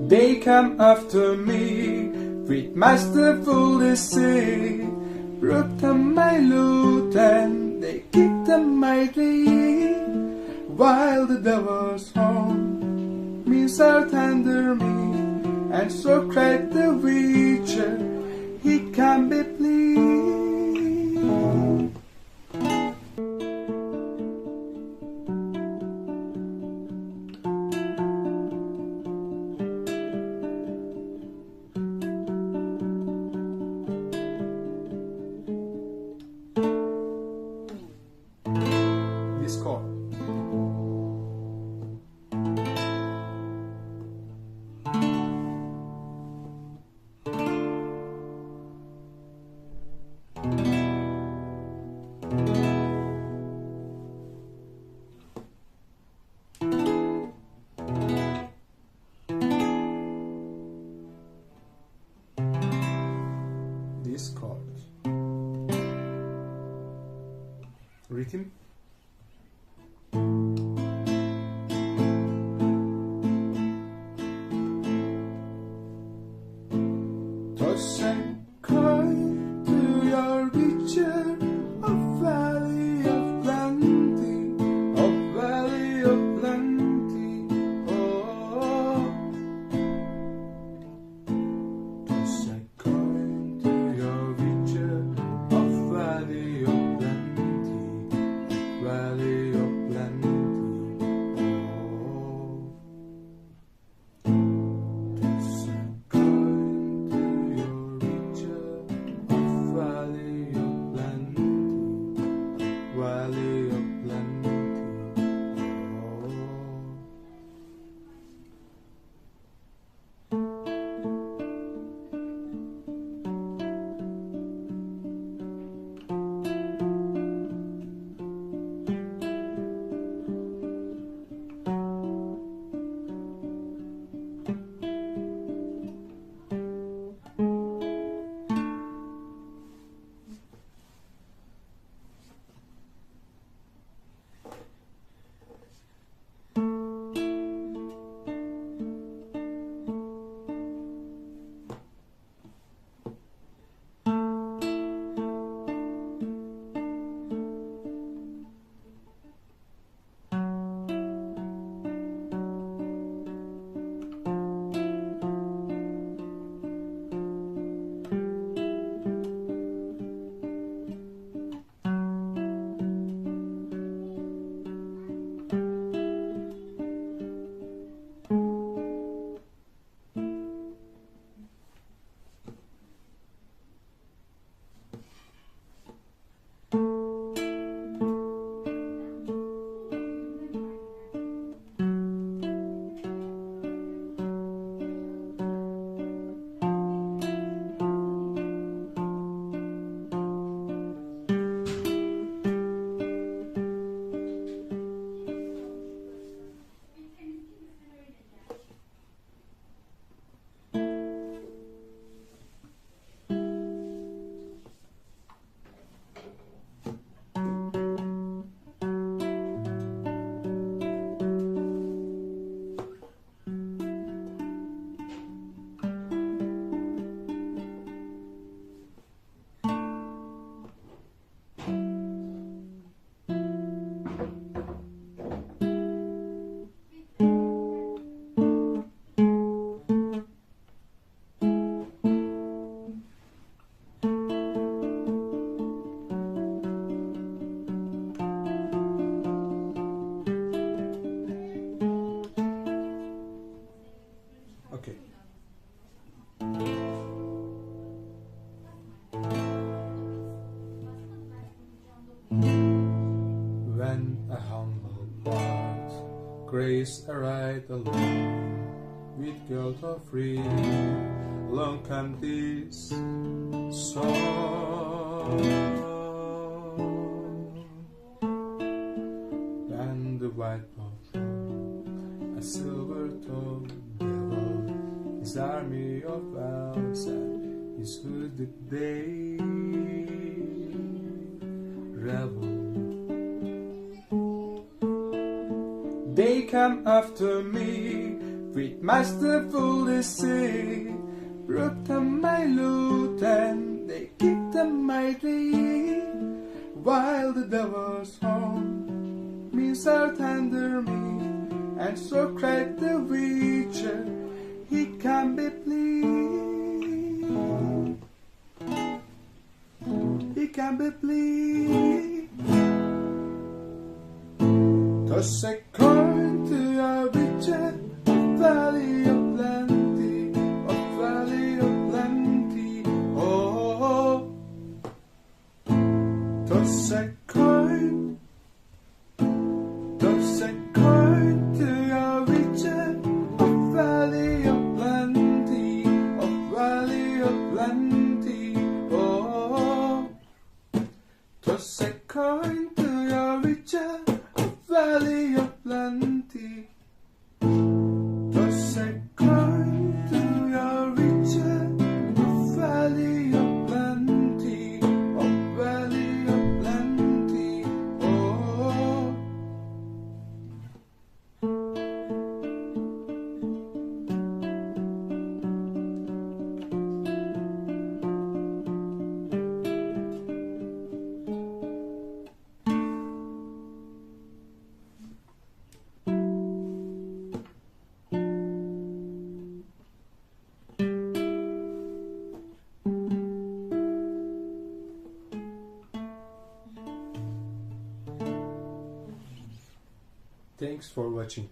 They come after me with masterful deceit, broke on my lute and they kicked on my glee, while the devil's horn means out under me, and so cried the witcher, he can't be pleased. This chord. This chord. Rhythm. Toss and coin to your witcher, a valley of plenty, a valley of plenty. Oh, toss and coin to your witcher, a valley of plenty, a valley of plenty. Valley of plenty. Okay. When a humble bard grace a ride alone with guilt of free, long come this song. When the white buffalo, a silver-toed devil, his army of elves and his hooded day revel. They come after me with masterful deceit. รูปทำไม่รู้แต่ได้คิดทำไมดี While the devil's home me so tender me and so great the witcher he can be pleased. He can be pleased. Toss a coin to your witcher, a valley of plenty, a valley of plenty. Oh, toss a coin, toss a coin to your witcher, a valley of plenty, a valley of plenty. Oh, toss a coin to your witcher, a valley of plenty. Toss a coin to your witcher, a valley of plenty, a valley of plenty. Oh. Thanks for watching.